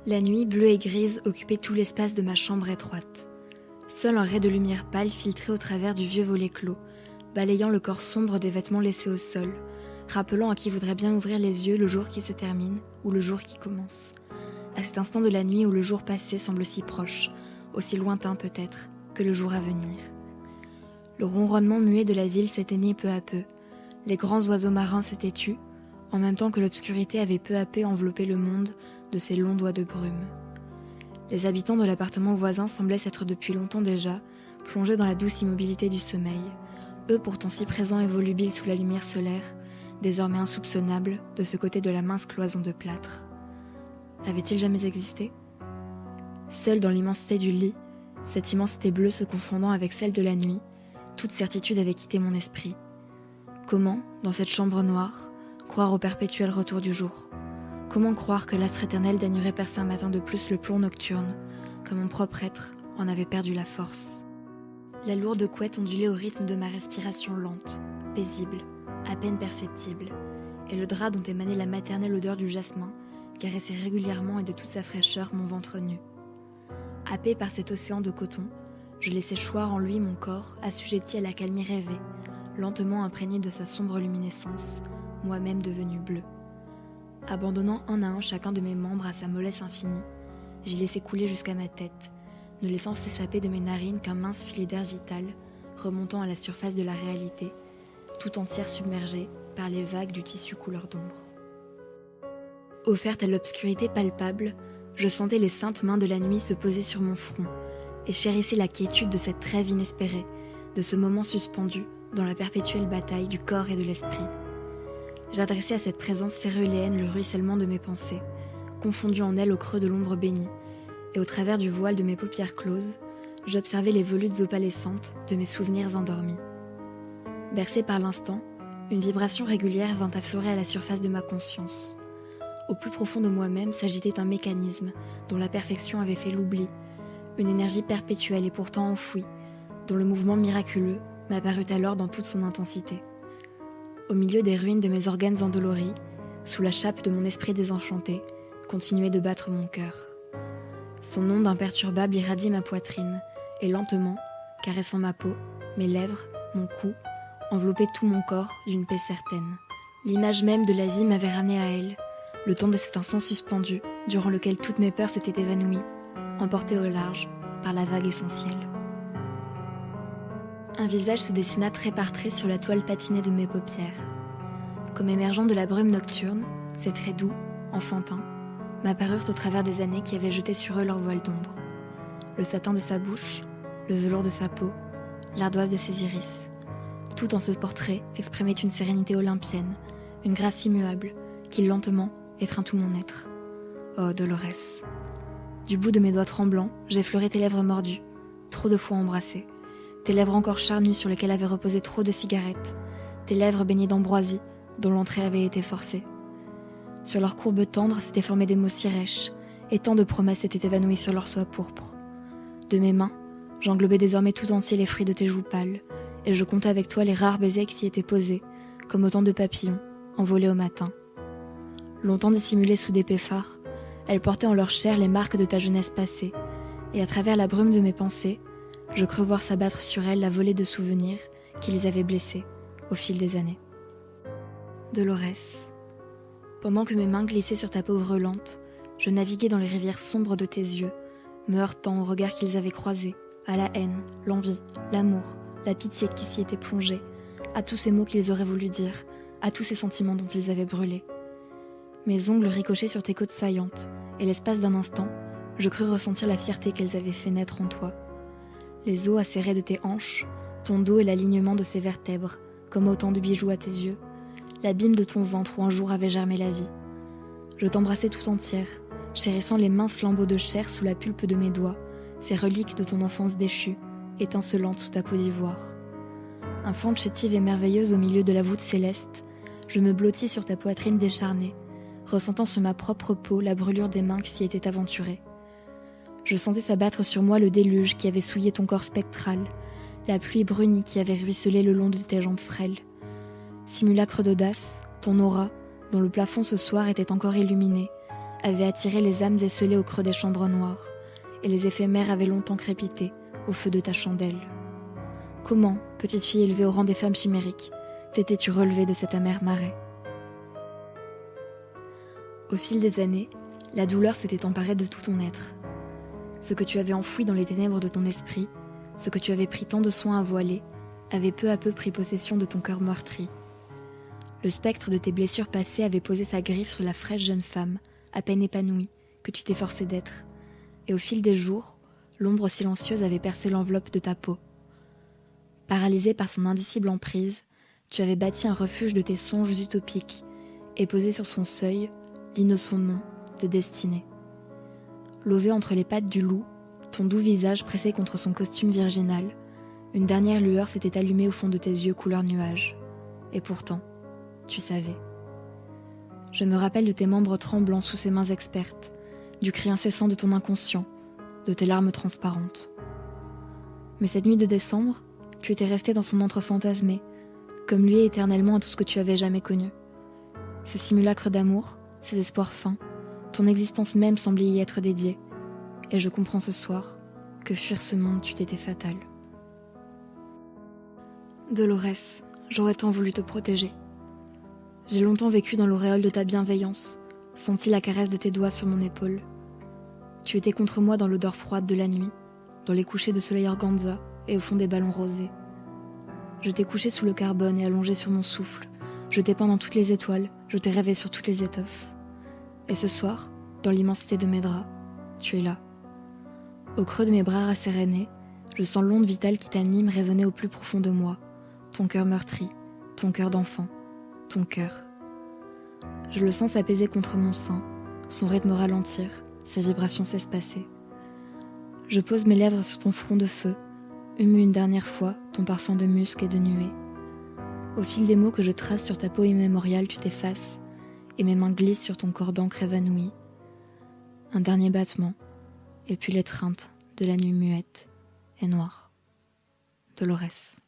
La nuit bleue et grise occupait tout l'espace de ma chambre étroite. Seul un ray de lumière pâle filtrait au travers du vieux volet clos, balayant le corps sombre des vêtements laissés au sol, rappelant à qui voudrait bien ouvrir les yeux le jour qui se termine ou le jour qui commence. À cet instant de la nuit où le jour passé semble si proche, aussi lointain peut-être, que le jour à venir. Le ronronnement muet de la ville s'éteignait peu à peu. Les grands oiseaux marins s'étaient tus, en même temps que l'obscurité avait peu à peu enveloppé le monde de ses longs doigts de brume. Les habitants de l'appartement voisin semblaient s'être depuis longtemps déjà plongés dans la douce immobilité du sommeil, eux pourtant si présents et volubiles sous la lumière solaire, désormais insoupçonnables de ce côté de la mince cloison de plâtre. Avait-il jamais existé ? Seul dans l'immensité du lit, cette immensité bleue se confondant avec celle de la nuit, toute certitude avait quitté mon esprit. Comment, dans cette chambre noire, croire au perpétuel retour du jour ? Comment croire que l'astre éternel daignerait percer un matin de plus le plomb nocturne, comme mon propre être en avait perdu la force ? La lourde couette ondulait au rythme de ma respiration lente, paisible, à peine perceptible, et le drap dont émanait la maternelle odeur du jasmin caressait régulièrement et de toute sa fraîcheur mon ventre nu. Happé par cet océan de coton, je laissais choir en lui mon corps assujetti à la calmie rêvée, lentement imprégné de sa sombre luminescence, moi-même devenu bleu. Abandonnant un à un chacun de mes membres à sa mollesse infinie, j'y laissais couler jusqu'à ma tête, ne laissant s'échapper de mes narines qu'un mince filet d'air vital, remontant à la surface de la réalité, tout entière submergée par les vagues du tissu couleur d'ombre. Offerte à l'obscurité palpable, je sentais les saintes mains de la nuit se poser sur mon front et chérissais la quiétude de cette trêve inespérée, de ce moment suspendu dans la perpétuelle bataille du corps et de l'esprit. J'adressais à cette présence céruléenne le ruissellement de mes pensées, confondu en elle au creux de l'ombre bénie, et au travers du voile de mes paupières closes, j'observais les volutes opalescentes de mes souvenirs endormis. Bercée par l'instant, une vibration régulière vint affleurer à la surface de ma conscience. Au plus profond de moi-même s'agitait un mécanisme dont la perfection avait fait l'oubli, une énergie perpétuelle et pourtant enfouie, dont le mouvement miraculeux m'apparut alors dans toute son intensité. Au milieu des ruines de mes organes endoloris, sous la chape de mon esprit désenchanté, continuait de battre mon cœur. Son onde imperturbable irradiait ma poitrine, et lentement, caressant ma peau, mes lèvres, mon cou, enveloppait tout mon corps d'une paix certaine. L'image même de la vie m'avait ramené à elle, le temps de cet instant suspendu, durant lequel toutes mes peurs s'étaient évanouies, emportées au large par la vague essentielle. Un visage se dessina trait par trait sur la toile patinée de mes paupières. Comme émergeant de la brume nocturne, ces traits doux, enfantins, m'apparurent au travers des années qui avaient jeté sur eux leur voile d'ombre. Le satin de sa bouche, le velours de sa peau, l'ardoise de ses iris. Tout en ce portrait exprimait une sérénité olympienne, une grâce immuable, qui lentement étreint tout mon être. Oh, Dolores. Du bout de mes doigts tremblants, j'effleurais tes lèvres mordues, trop de fois embrassées. Tes lèvres encore charnues sur lesquelles avaient reposé trop de cigarettes, tes lèvres baignées d'ambroisie, dont l'entrée avait été forcée. Sur leurs courbes tendres s'étaient formés des mots si rêches, et tant de promesses étaient évanouies sur leur soie pourpre. De mes mains, j'englobais désormais tout entier les fruits de tes joues pâles, et je comptais avec toi les rares baisers qui s'y étaient posés, comme autant de papillons, envolés au matin. Longtemps dissimulées sous des péphares, elles portaient en leur chair les marques de ta jeunesse passée, et à travers la brume de mes pensées, je crus voir s'abattre sur elles la volée de souvenirs qui les avaient blessées au fil des années. Dolores, pendant que mes mains glissaient sur ta peau brûlante, je naviguais dans les rivières sombres de tes yeux, me heurtant aux regards qu'ils avaient croisés, à la haine, l'envie, l'amour, la pitié qui s'y était plongée, à tous ces mots qu'ils auraient voulu dire, à tous ces sentiments dont ils avaient brûlé. Mes ongles ricochaient sur tes côtes saillantes, et l'espace d'un instant, je crus ressentir la fierté qu'elles avaient fait naître en toi. Les os acérés de tes hanches, ton dos et l'alignement de ses vertèbres, comme autant de bijoux à tes yeux, l'abîme de ton ventre où un jour avait germé la vie. Je t'embrassais tout entière, chérissant les minces lambeaux de chair sous la pulpe de mes doigts, ces reliques de ton enfance déchue, étincelantes sous ta peau d'ivoire. Infante chétive et merveilleuse au milieu de la voûte céleste, je me blottis sur ta poitrine décharnée, ressentant sur ma propre peau la brûlure des mains qui s'y étaient aventurées. Je sentais s'abattre sur moi le déluge qui avait souillé ton corps spectral, la pluie brunie qui avait ruisselé le long de tes jambes frêles. Simulacre d'audace, ton aura, dont le plafond ce soir était encore illuminé, avait attiré les âmes esselées au creux des chambres noires, et les éphémères avaient longtemps crépité au feu de ta chandelle. Comment, petite fille élevée au rang des femmes chimériques, t'étais-tu relevée de cet amer marais? Au fil des années, la douleur s'était emparée de tout ton être. Ce que tu avais enfoui dans les ténèbres de ton esprit, ce que tu avais pris tant de soin à voiler, avait peu à peu pris possession de ton cœur meurtri. Le spectre de tes blessures passées avait posé sa griffe sur la fraîche jeune femme, à peine épanouie, que tu t'efforçais d'être, et au fil des jours, l'ombre silencieuse avait percé l'enveloppe de ta peau. Paralysée par son indicible emprise, tu avais bâti un refuge de tes songes utopiques et posé sur son seuil l'innocent nom de destinée. Lové entre les pattes du loup, ton doux visage pressé contre son costume virginal, une dernière lueur s'était allumée au fond de tes yeux couleur nuage. Et pourtant, tu savais. Je me rappelle de tes membres tremblants sous ses mains expertes, du cri incessant de ton inconscient, de tes larmes transparentes. Mais cette nuit de décembre, tu étais resté dans son antre fantasmé, comme lié éternellement à tout ce que tu avais jamais connu. Ce simulacre d'amour, ces espoirs fins, ton existence même semblait y être dédiée. Et je comprends ce soir que fuir ce monde t'eût été fatal. Dolores, j'aurais tant voulu te protéger. J'ai longtemps vécu dans l'auréole de ta bienveillance, senti la caresse de tes doigts sur mon épaule. Tu étais contre moi dans l'odeur froide de la nuit, dans les couchers de soleil organza et au fond des ballons rosés. Je t'ai couché sous le carbone et allongé sur mon souffle. Je t'ai peint dans toutes les étoiles, je t'ai rêvé sur toutes les étoffes. Et ce soir, dans l'immensité de mes draps, tu es là. Au creux de mes bras rassérénés, je sens l'onde vitale qui t'anime résonner au plus profond de moi. Ton cœur meurtri, ton cœur d'enfant, ton cœur. Je le sens s'apaiser contre mon sein, son rythme ralentir, ses vibrations s'espacer. Je pose mes lèvres sur ton front de feu, hume une dernière fois ton parfum de musc et de nuée. Au fil des mots que je trace sur ta peau immémoriale, tu t'effaces, et mes mains glissent sur ton corps d'encre évanoui. Un dernier battement, et puis l'étreinte de la nuit muette et noire. Dolores.